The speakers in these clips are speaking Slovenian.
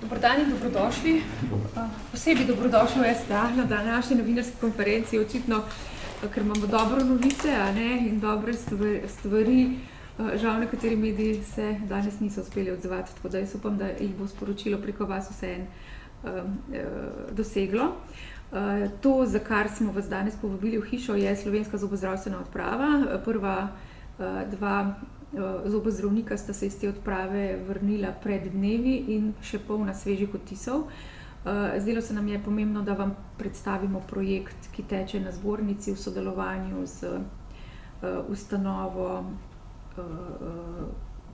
Dober dan in dobrodošli. Posebej dobrodošli v STA na današnji novinarski konferenci, očitno, ker imamo dobro novice, in dobre stvari. Žal nekateri mediji se danes niso uspeli odzvati, tako da jaz upam, da jih bo sporočilo preko vas vseeno doseglo. To, za kar smo vas danes povabili v hišo, je Slovenska zobozdravstvena odprava. Prva dva zobozdravnika sta se iz te odprave vrnila pred dnevi in še polna svežih odtisov. Zdelo se nam je pomembno, da vam predstavimo projekt, ki teče na zbornici v sodelovanju z ustanovo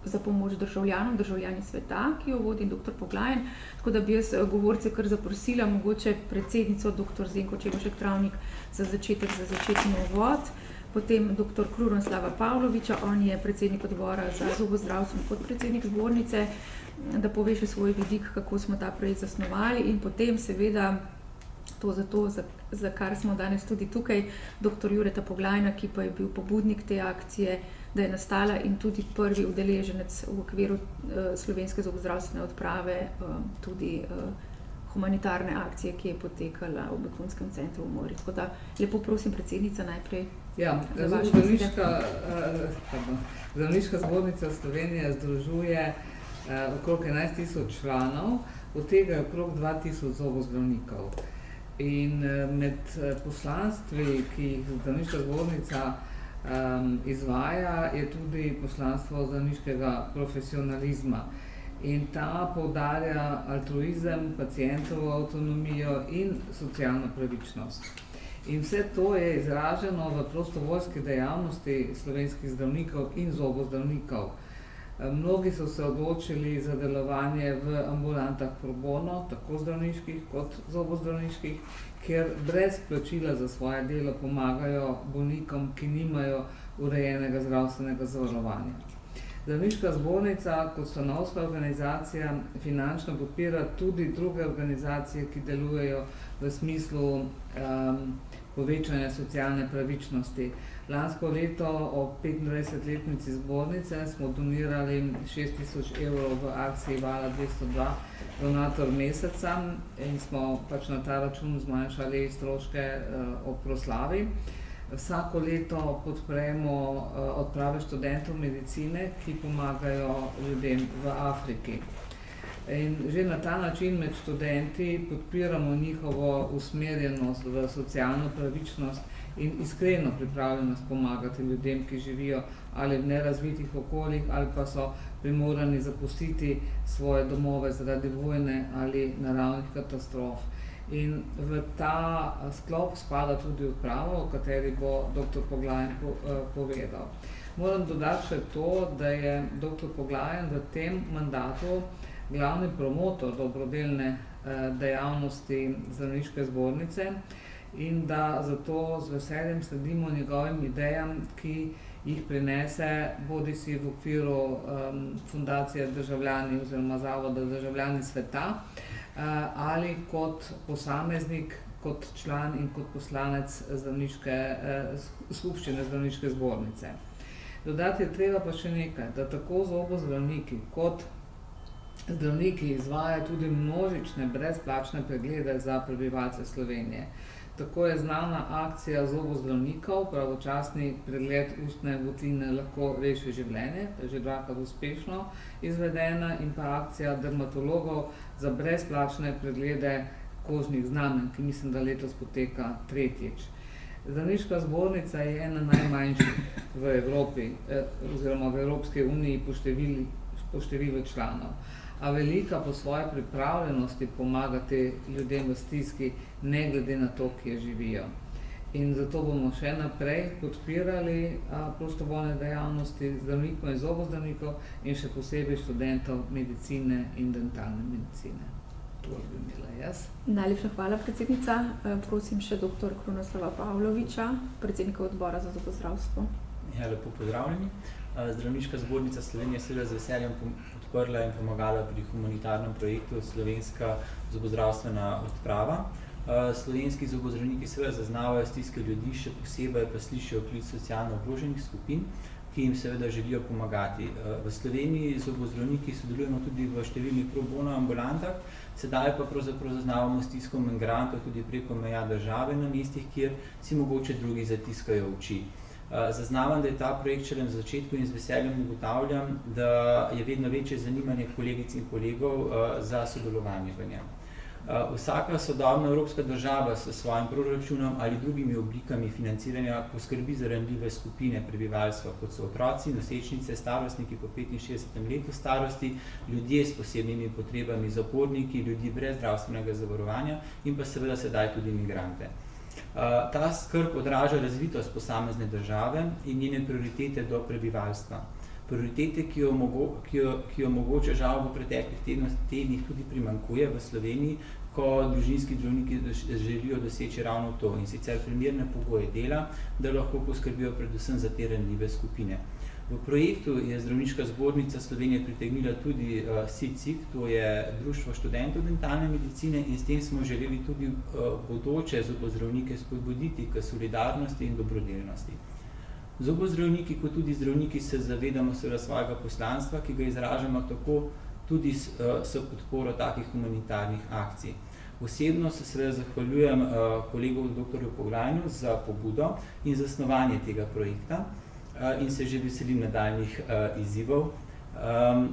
za pomoč državljanom, državljani sveta, ki jo vodi dr. Poglajen. Tako da bi jaz govorce kar zaprosila, mogoče predsednico dr. Zenko Čebušek Travnik za začetni uvod. Potem dr. Krunoslava Pavloviča, on je predsednik odbora za zobozdravstvo in podpredsednik zbornice, da pove še svoj vidik, kako smo ta projekt zasnovali, in potem seveda to za kar smo danes tudi tukaj, dr. Jureta Poglajna, ki pa je bil pobudnik te akcije, da je nastala in tudi prvi udeleženec v okviru Slovenske zobozdravstvene odprave, tudi humanitarne akcije, ki je potekala v Begunjskem centru v Muri. Tako da lepo prosim, predsednica, najprej. Ja, Zdravniška zbornica Slovenije združuje okrog 11.000 članov, od tega je okrog 2.000 zobozdravnikov. In med poslanstvi, ki jih Zdravniška zbornica izvaja, je tudi poslanstvo zdravniškega profesionalizma. In ta poudarja altruizem, pacientovo avtonomijo in socialno pravičnost. In vse to je izraženo v prostovoljski dejavnosti slovenskih zdravnikov in zobozdravnikov. Mnogi so se odločili za delovanje v ambulantah pro bono, tako zdravniških kot zobozdravniških, kjer brez plačila za svoje delo pomagajo bolnikom, ki nimajo urejenega zdravstvenega zavarovanja. Zdravniška zbornica kot stanovska organizacija finančno podpira tudi druge organizacije, ki delujejo v smislu povečanja socialne pravičnosti. Lansko leto ob 25-letnici zbornice smo donirali 6.000 evrov v akciji Vala 202 donator meseca in smo pač na ta račun zmanjšali stroške ob proslavi. Vsako leto podpremo odprave študentov medicine, ki pomagajo ljudem v Afriki. In že na ta način med študenti podpiramo njihovo usmerjenost v socialno pravičnost in iskreno pripravljenost pomagati ljudem, ki živijo ali v nerazvitih okoljih ali pa so primorani zapustiti svoje domove zaradi vojne ali naravnih katastrof. In v ta sklop spada tudi odprava, o kateri bo dr. Poglajen povedal. Moram dodati še to, da je dr. Poglajen v tem mandatu glavni promotor dobrodelne dejavnosti Zdravniške zbornice in da zato z veseljem sledimo njegovim idejam, ki jih prinese bodisi v okviru fundacije Državljani oziroma Zavoda Državljani sveta, ali kot posameznik, kot član in kot poslanec skupščine Zdravniške zbornice. Dodati je treba pa še nekaj, da tako zobozdravniki kot zdravniki izvajajo tudi množične brezplačne preglede za prebivalce Slovenije. Tako je znana akcija zobozdravnikov, pravočasni pregled ustne votline lahko reši življenje, to je že dvakrat uspešno izvedena, in pa akcija dermatologov za brezplačne preglede kožnih znamenj, ki mislim, da letos poteka tretjič. Zdravniška zbornica je ena najmanjših v Evropi oziroma v Evropski uniji po številu članov, a velika po svoji pripravljenosti pomagati ljudem v stiski, ne glede na to, kje živijo. In zato bomo še naprej podpirali prostovoljne dejavnosti zdravnikov in zobozdravnikov in še posebej študentov medicine in dentalne medicine. To bi imela jaz. Najlepša hvala, predsednica. Prosim še dr. Krunoslava Pavloviča, predsednika odbora za zobozdravstvo. Ja, lepo pozdravljeni. Zdravniška zbornica Slovenije seveda z veseljem podprla in pomagala pri humanitarnem projektu Slovenska zobozdravstvena odprava. Slovenski zobozdravniki seveda zaznavajo stiske ljudi, še posebej pa slišijo klic socialno ogroženih skupin. ki jim seveda želijo pomagati. V Sloveniji zobozdravniki sodelujemo tudi v številnih pro bono ambulantah, sedaj pa pravzaprav zaznavamo stisko migrantov tudi preko meja države na mestih, kjer si mogoče drugi zatiskajo oči. Zaznavam, da je ta projekt šele na začetku in z veseljem ugotavljam, da je vedno večje zanimanje kolegic in kolegov za sodelovanje v njem. Vsaka sodobna evropska država s svojim proračunom ali drugimi oblikami financiranja poskrbi za ranljive skupine prebivalstva, kot so otroci, nosečnice, starostniki po 65. letu starosti, ljudje s posebnimi potrebami, zaporniki, ljudi brez zdravstvenega zavarovanja in pa seveda sedaj tudi migrante. Ta skrb odraža razvitost posamezne države in njene prioritete do prebivalstva. Prioritete, ki jo mogoče žal v preteklih tednih tudi primanjkuje v Sloveniji, ko družinski zdravniki želijo doseči ravno to, in sicer primerne pogoje dela, da lahko poskrbijo predvsem za te ranljive skupine. V projektu je Zdravniška zbornica Slovenije pritegnila tudi SICIK, to je Društvo študentov dentalne medicine, in s tem smo želeli tudi bodoče zobozdravnike spodbuditi k solidarnosti in dobrodelnosti. Zobozdravniki kot tudi zdravniki se zavedamo svojega poslanstva, ki ga izražamo tako tudi s podporo takih humanitarnih akcij. Osebno se seveda zahvaljujem kolegu dr. Poglajnu za pobudo in zasnovanje tega projekta in se že veselim nadaljnjih izzivov.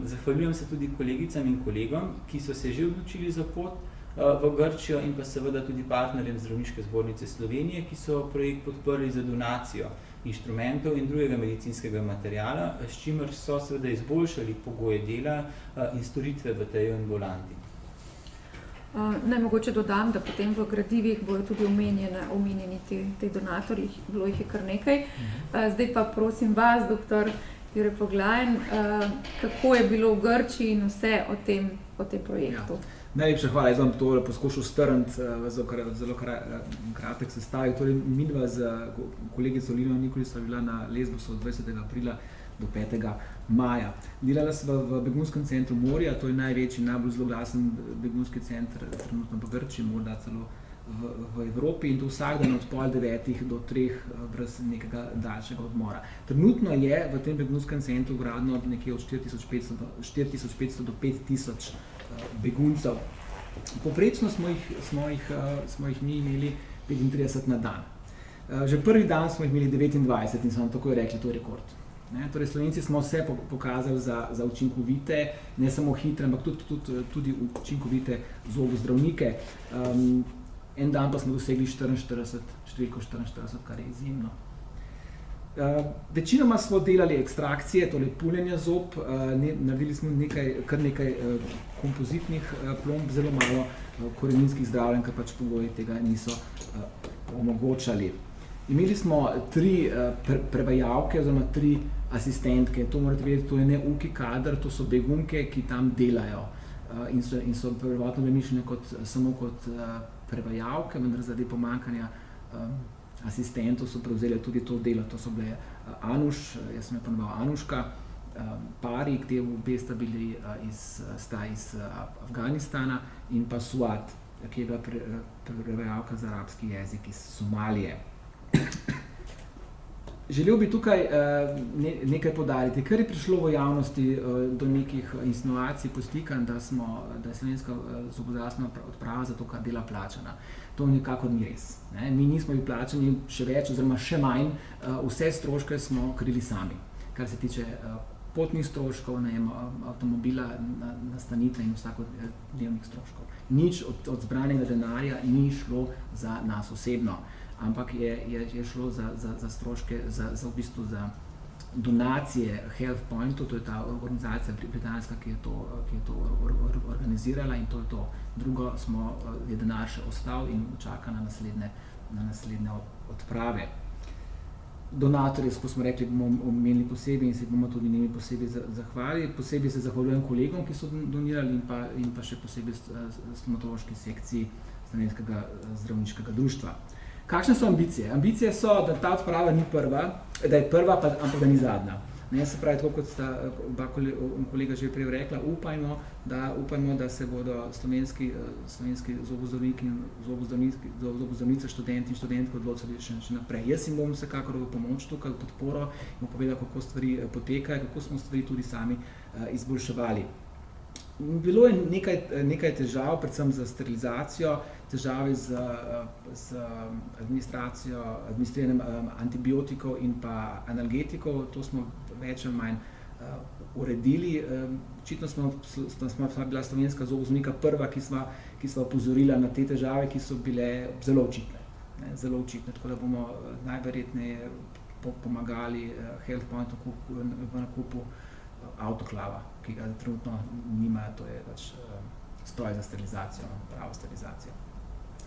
Zahvaljujem se tudi kolegicam in kolegom, ki so se že odločili za pot v Grčijo, in pa seveda tudi partnerjem Zdravniške zbornice Slovenije, ki so projekt podprli za donacijo inštrumentov in drugega medicinskega materiala, s čimer so seveda izboljšali pogoje dela in storitve v tej ambulanti. Naj mogoče dodam, da potem v gradivih bojo tudi omenjeni ti donatorji, bilo jih je kar nekaj. Zdaj pa prosim vas, dr. Jure Poglajen, kako je bilo v Grčiji in vse o tem projektu? Ja. Najlepša hvala, jaz vam to poskušal strniti v zelo kratek sestavi. Torej, midva z kolegico Lino Nikolič sva bila na Lesbosu od 20. aprila do 5. maja. Delala sva v begunskem centru Moria, to je največji, najbolj zloglasen begunski center trenutno v Grčiji, morda celo v Evropi, in to vsak dan od 8:30 do 3 brez nekega daljšega odmora. Trenutno je v tem begunskem centru gradno nekje od 4500 do 5000 beguncev. Poprečno smo jih mi imeli 35 na dan. Že prvi dan smo jih imeli 29 in so nam takoj rekli, to je rekord. Torej, Slovenci smo vse pokazali za učinkovite, ne samo hitre, ampak tudi učinkovite zobozdravnike. En dan pa smo dosegli številko 44, kar je izjemno. Večinoma smo delali ekstrakcije, torej puljenja zob, naredili smo kar nekaj kompozitnih plomb, zelo malo koreninskih zdravljenj, ker pač pogoji tega niso omogočali. Imeli smo 3 prevajalke oziroma 3 asistentke, to morate vedeti, to je ne uki kader, to so begunke, ki tam delajo in so prvotno mišljene samo kot prevajalke, vendar zaradi pomanjkanja asistentov so prevzeli tudi to delo, to so bile Anuš, jaz sem jo ponoval Anuška, pari, ki obe sta bili iz Afganistana, in pa Suat, ki je bila prevajalka za arabski jezik iz Somalije. Želel bi tukaj nekaj poudariti, ker je prišlo v javnosti do nekih insinuacij, podstikanj, da je slovenska zobozdravstvena odprava za to, kar dela, plačana. To nikakor ni res. Mi nismo bili plačani, še več oziroma še manj, vse stroške smo krili sami, kar se tiče potnih stroškov, avtomobila, nastanitve in vsakodnevnih stroškov. Nič od zbranega denarja ni šlo za nas osebno, ampak je šlo za stroške, v bistvu za donacije Health Pointu, to je ta organizacija britanska, ki je to organizirala, in to je to. Drugo je denar še ostal in čaka na naslednje odprave. Donatorje, ko smo rekli, bomo omenili posebej in se bomo tudi njimi posebej zahvalili. Posebej se zahvaljujem kolegom, ki so donirali, in pa še posebej stomatološki sekciji Slovenskega zdravniškega društva. Kakšne so ambicije? Ambicije so, da ta odprava ni prva, da je prva, ampak da ni zadnja. Ne, se pravi, tako kot sta oba kolega že prej rekla, upajmo, da se bodo slovenski zobozdravniki in zobozdravnice, študenti in študentke odločili še naprej. Jaz jim bom vsekakor v pomoč tukaj, v podporo in povedal, kako stvari potekajo, kako smo stvari tudi sami izboljševali. Bilo je nekaj težav, predvsem za sterilizacijo, težave z administriranjem antibiotikov in pa analgetikov, to smo več ali manj uredili. Očitno smo bila slovenska zobozdravnika prva, ki sva opozorila na te težave, ki so bile zelo očitne, tako da bomo najverjetneje pomagali HealthPointu v nakupu avtoklava, ki ga trenutno nimajo, to je pač stroj za sterilizacijo, pravo sterilizacijo,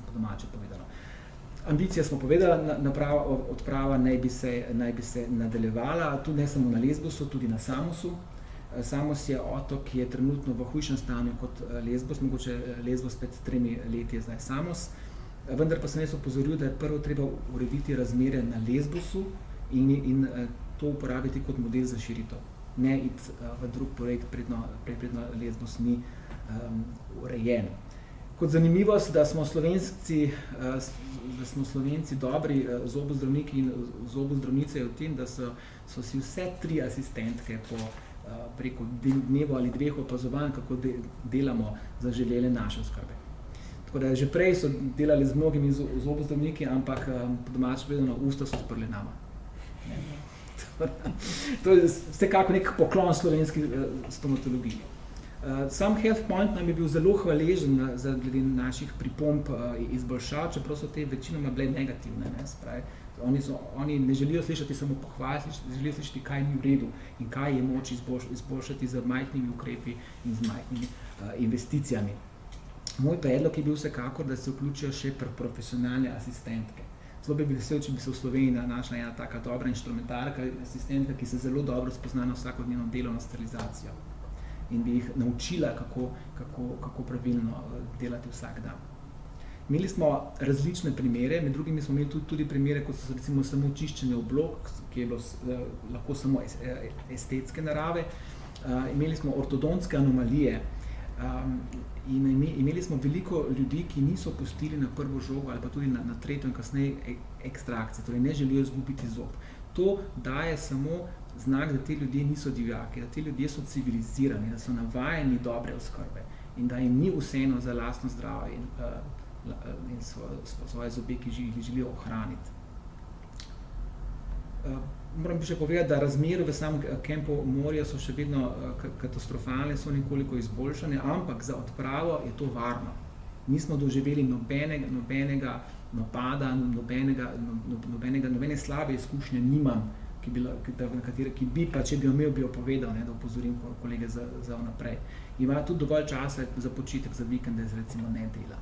po domače povedano. Ambicija smo povedali, odprava naj bi se nadaljevala, tudi ne samo na Lesbosu, tudi na Samosu. Samos je otok, ki je trenutno v hujšem stanju kot Lesbos, mogoče Lesbos pred 3 leti je zdaj Samos, vendar pa sem jaz opozoril, da je prvo treba urediti razmere na Lesbosu in to uporabiti kot model za širitev. Ne iti v drug projekt, predno Lesbos ni urejen. Kot zanimivost, da smo Slovenci dobri zobozdravniki in zobozdravnice je v tem, da so si vse 3 asistentke preko dnevu ali 2 opazovanj, kako delamo, zaželele naše oskrbe. Tako da že prej so delali z mnogimi zobozdravniki, ampak po domače povedano, usta so sprli nama. To je vsekako nek poklon slovenski stomatologiji. Sam HealthPoint nam je bil zelo hvaležen glede naših pripomb izboljšav, čeprav so te večinoma bile negativne. Oni ne želijo slišati samo pohval, želijo slišati, kaj ni v redu in kaj je moč izboljšati z majhnimi ukrepi in z majhnimi investicijami. Moj predlog je bil vsekakor, da se vključijo še profesionalne asistentke. Zelo bi bil vesel, če bi se v Sloveniji našla ena taka dobra inštrumentarka, asistentka, ki se zelo dobro spozna na vsakodnevno delo na sterilizacijo in bi jih naučila, kako pravilno delati vsak dan. Imeli smo različne primere, med drugimi smo imeli tudi primere, kot so recimo samo čiščenje oblog, ki je bilo lahko samo estetske narave. Imeli smo ortodontske anomalije, in imeli smo veliko ljudi, ki niso pustili na prvo žogo ali pa tudi na tretjo in kasneje ekstrakcije, torej ne želijo izgubiti zob. To daje samo znak, da te ljudje niso divjaki, da te ljudje so civilizirani, da so navajeni dobre oskrbe in da jim ni vseeno za lastno zdravje in svoje zobe, ki jih želijo ohraniti. Moram bi še povedati, da razmere v samem kampu Moria so še vedno katastrofalne, so nekoliko izboljšane, ampak za odpravo je to varno. Nismo doživeli nobenega napada, nobene slabe izkušnje nimam, ki bi pa, če bi imel, bi opovedal, da opozorim kolege za vnaprej. Ima tudi dovolj časa za počitek, za vikende, recimo ne dela.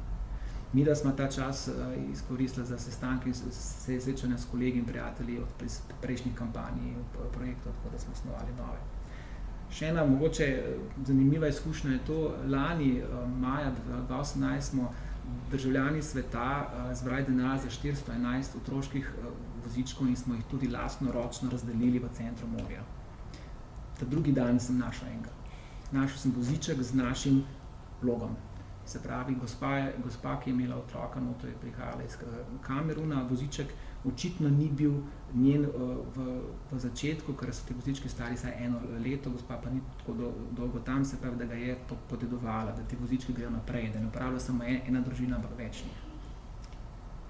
Mi, da smo ta čas izkoristili za sestanke in srečanja s kolegi in prijatelji od prejšnjih kampanj in projektov, tako da smo osnovali nove. Še ena mogoče zanimiva izkušnja je to, lani maja 2018 smo državljani sveta zbrali denar za 411 otroških vozičkov in smo jih tudi lastnoročno razdelili v centru Moria. Ta drugi dan sem našel enega. Našel sem voziček z našim logom. Se pravi, gospa, ki je imela otroka, to je prihajala iz Kameruna, voziček očitno ni bil njen v začetku, ker so te vozički stari saj 1 leto, gospa pa ni tako dolgo tam, se pravi, da ga je podedovala, da te vozički grejo naprej, da ne upravlja samo ena družina, ampak večnih.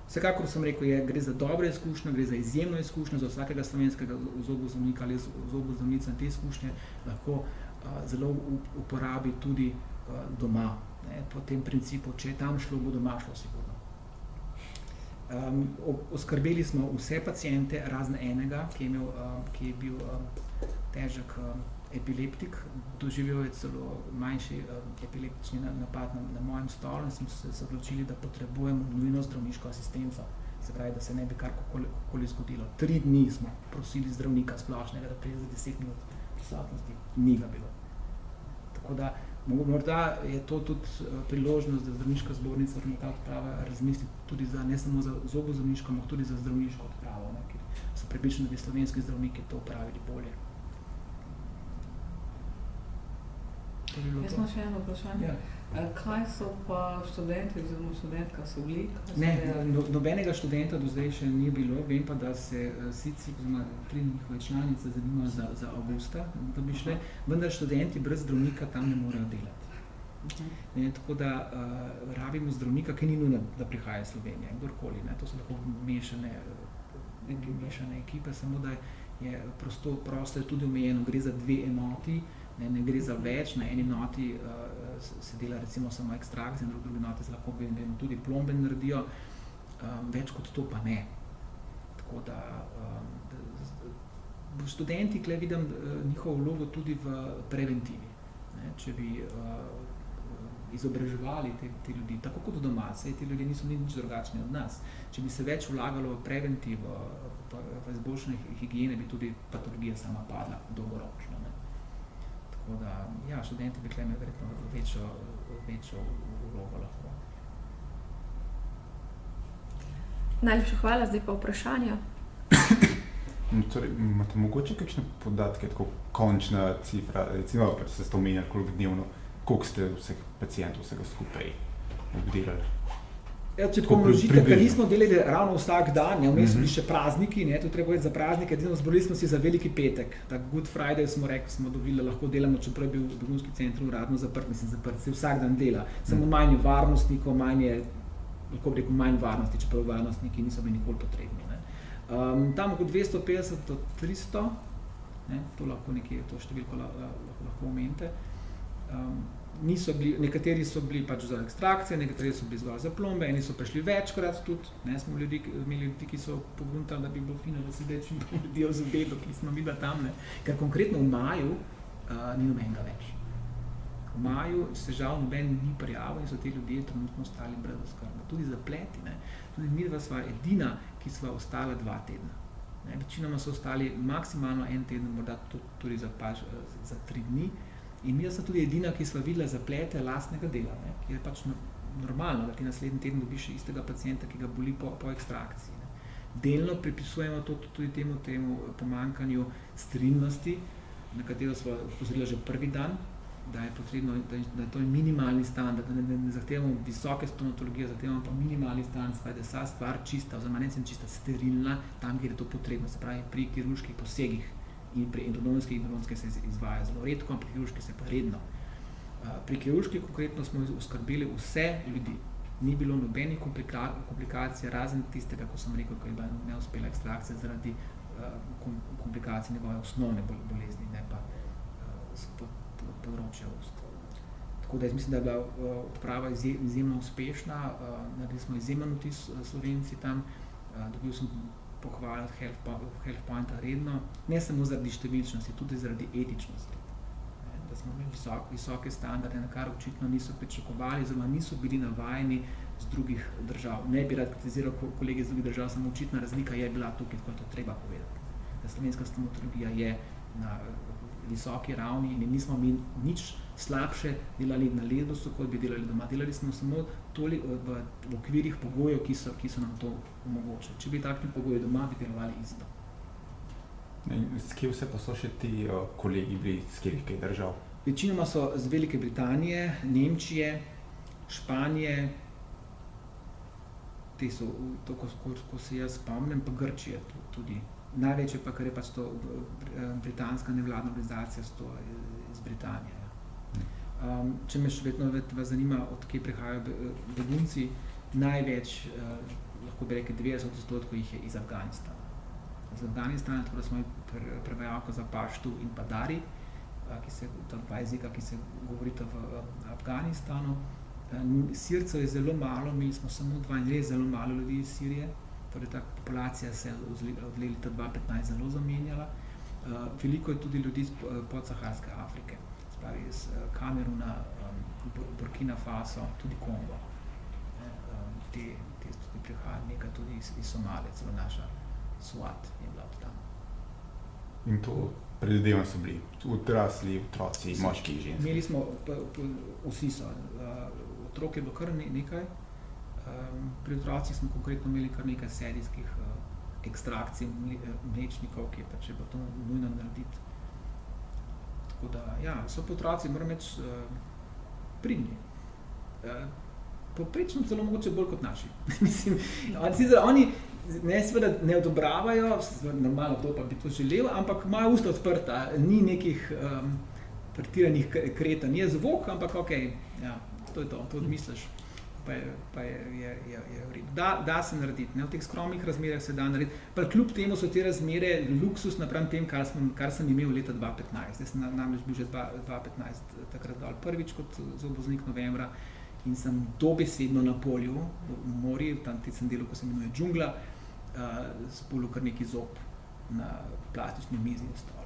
Vsekakor sem rekel, gre za dobre izkušnje, gre za izjemno izkušnjo za vsakega slovenskega zobozdravnika ali zobozdravnica, te izkušnje lahko zelo uporabi tudi doma. Po tem principu, če je tam šlo, bo doma šlo sigurno. Oskrbeli smo vse paciente, razen enega, ki je bil težek epileptik, doživel je celo manjši epileptični napad na mojem stolu in smo se odločili, da potrebujemo nujno zdravniško asistenco. Se pravi, da se ne bi karkoli zgodilo. 3 dni smo prosili zdravnika splošnega, da pride za 10 minut prisotnosti, ni ga bilo. Tako da morda je to tudi priložnost, da zdravniška zbornica ta odprava razmisli tudi ne samo za zobozdravniško, ampak tudi za zdravniško odpravo, ker so prepričani, da bi slovenski zdravniki to opravili bolje. Jaz imam še eno vprašanje. Ja. Kaj so pa študenti oziroma študentka so bili? Ne, nobenega študenta do zdaj še ni bilo, vem pa, da se SICI, oziroma 3 njihove članice zanimajo za avgusta, da bi šle, vendar študenti brez zdravnika tam ne morejo delati. Ne, tako da rabimo zdravnika, ki ni nujno, da prihaja iz Slovenije, kdorkoli, ne, to so lahko mešane ekipe, samo da je prostor tudi omejeno, gre za 2 enoti, ne gre za več, na eni enoti se dela recimo samo ekstrakcija, na drugi enoti se lahko tudi plombe naredijo, več kot to pa ne. Tako da študenti tukaj vidim njihovo vlogo tudi v preventivi. Ne, če bi izobraževali te ljudi, tako kot doma, saj ti ljudje niso nič drugačni od nas. Če bi se več vlagalo v preventivo, v izboljšanje higiene, bi tudi patologija sama padla dolgoročno. Tako da, ja, študenti bi tukaj imeli verjetno večjo vlogo lahko. Najlepša hvala, zdaj pa vprašanja. Torej, imate mogoče kakšne podatke, tako končna cifra, recimo, se ste omenjali koliko dnevno, koliko ste vseh pacientov vsega skupaj obdelali? Ja, če tako množite, ker nismo delali ravno vsak dan, vmes so bili še prazniki, to treba povedati za praznike, zborili smo si za Veliki petek, tak Good Friday smo rekli, smo dobili, da lahko delamo, čeprav je bil begunski center uradno zaprt, se vsak dan dela, samo manj varnostnikov, lahko bi rekel manj varnosti, čeprav varnostniki niso bili nikoli potrebni. Tam kot 250 do 300, to lahko nekje, to številko lahko omenite. Nekateri so bili pač za ekstrakcije, nekateri so bili zgolj za plombe, eni so prišli večkrat tudi, smo imeli ljudi, ki so pogruntali, da bi bilo fino, da se več ljudje z obedo, ki smo videli tam, ker konkretno v maju ni nobenega več. V maju se žal noben ni prijavil in so ti ljudje trenutno ostali brez oskrbe. Tudi zapleti, tudi midva sva edina, ki sva ostala 2 tedna. Večinoma so ostali maksimalno 1 teden, morda tudi za 3 dni. In mi sem tudi edina, ki sva videla zaplete lastnega dela, ki je pač normalno, da ti naslednji teden dobiš istega pacienta, ki ga boli po ekstrakciji. Delno pripisujemo to tudi temu pomanjkanju sterilnosti, na katero sva opozorila že prvi dan, da je potrebno, da je to minimalni standard, da ne zahtevamo visoke stomatologije, zahtevamo pa minimalni standard, da je vsa stvar čista, oziroma ne sem čista, sterilna, tam, kjer je to potrebno, se pravi pri kirurških posegih. In pri endodonski se izvaja zelo redko, pri kirurški se pa redno. Pri kirurški konkretno smo oskrbeli vse ljudi. Ni bilo nobenih komplikacij, razen tistega, ko sem rekel, ko je bila neuspela ekstrakcija zaradi komplikacij njegove osnovne bolezni, ne pa področja ust. Tako da jaz mislim, da je bila odprava izjemno uspešna, naredili smo izjemen vtis Slovenci tam, dobil sem pohvalil Health Pointa redno, ne samo zaradi številčnosti, tudi zaradi etičnosti. Da smo imeli visoke standarde, na kar očitno niso pričakovali, oziroma niso bili navajeni z drugih držav. Ne bi rad kritiziral kolege z drugih držav, samo očitna razlika je bila tukaj, ko je to treba povedati. Da slovenska stomatologija je na visoki ravni in nismo mi nič slabše delali na Lesbosu, kot bi delali doma. Delali smo samo v okvirih pogojev, ki so nam to omogočili. Če bi takšni pogoji doma, bi delovali isto. S kje vse pa so še ti kolegi bili, z katerih držav? Večinoma so z Velike Britanije, Nemčije, Španije, te so, ko se jaz spomnim, pa Grčije tudi. Največje pa, kar je pač to britanska nevladna organizacija, to iz Britanije. Če me še vedno vas zanima, od kje prihajajo begunci, največ, lahko bi rekel 90% jih je iz Afganistana. Iz Afganistana, tako da smo prevajalko za paštu in pa dari, to je 2 jezika, ki se govorita v Afganistanu. Sircev je zelo malo, imeli smo samo 2 in res zelo malo ljudi iz Sirije. Torej ta populacija se je od leta 2015 zelo zamenjala. Veliko je tudi ljudi iz podsaharske Afrike, spravi iz Kameruna, Burkina Faso, tudi Kongo. Te tudi prihajajo, nekaj tudi iz Somalije, celo naša Swat je bila od tam. In to predvidevam so bili odrasli, otroci, moški, ženski? Imeli smo, vsi so, otrok je bilo kar nekaj. Pri otrocih smo konkretno imeli kar nekaj serijskih ekstrakcij mlečnikov, ki je pač je bilo to nujno narediti. Tako da, ja, so pa otroci, moram reči, pridni. Poprečno celo mogoče bolj kot naši. Mislim, oni seveda ne odobravajo, normalno to pa bi to želel, ampak imajo usta odprta, ni nekih pretiranih kretanj, je zvok, ampak okej, ja, to je to odmisliš, pa je v redu. Da se narediti, ne, v teh skromnih razmerah se da narediti, pa kljub temu so te razmere luksus napram tem, kar sem imel leta 2015. Jaz sem namreč bil že 2015 takrat dol prvič kot zobovoznik novembra in sem dobesedno na polju, v morju, tam sem delal, ko se imenuje džungla, spulil kar neki zob na plastični mizi in stolu.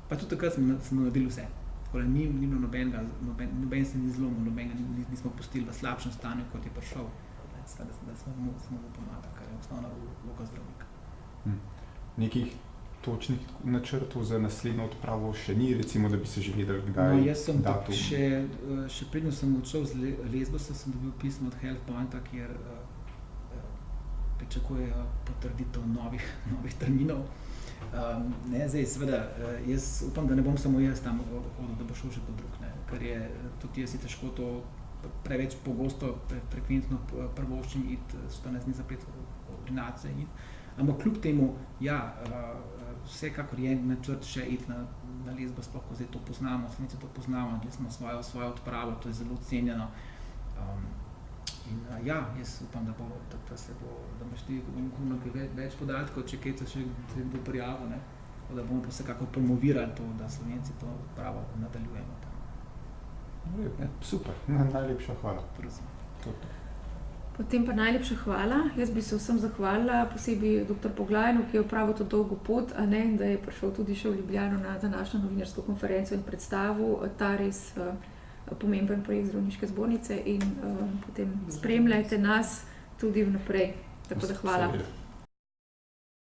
Pa tudi takrat sem naredil vse. Tako da ni noben se ni zlomil, nobenega nismo pustili v slabšem stanju, kot je prišel. Da smo mu pomagali, kar je osnovna vloga zdravnika. Nekih točnih načrtov za naslednjo odpravo še ni, recimo, da bi se že vedeli, kdaj datum? No, jaz sem datum. še predno sem odšel z Lesbosa, sem dobil pismo od Health Pointa, kjer pričakujejo potrditev novih terminov. Zdaj, seveda, jaz upam, da ne bom samo jaz tam hodil, da bo šel še kdo drug, ne, ker je tudi jaz si težko to preveč pogosto, frekventno prvoščim iti 14 dni zapred ordinacije iti. Ampak kljub temu, ja, vsekakor je načrt še iti na Lesbos, sploh ko zdaj to poznamo, Slovenci to poznamo, da smo svojo odpravo, to je zelo cenjeno. In ja, jaz upam, da imaš ti več podatkov, če kaj še kdo prijavil, ne? Da bomo pa vsekako promovirali to, da Slovenci to pravo nadaljujemo tam. Super, najlepša hvala. Prosim. Potem pa najlepša hvala. Jaz bi se vsem zahvalila, posebej dr. Poglajnu, ki je opravil to dolgo pot, da je prišel tudi še v Ljubljano na današnjo novinarsko konferenco in predstavil ta res pomemben projekt Zdravniške zbornice in potem spremljajte nas tudi vnaprej. Tako da hvala.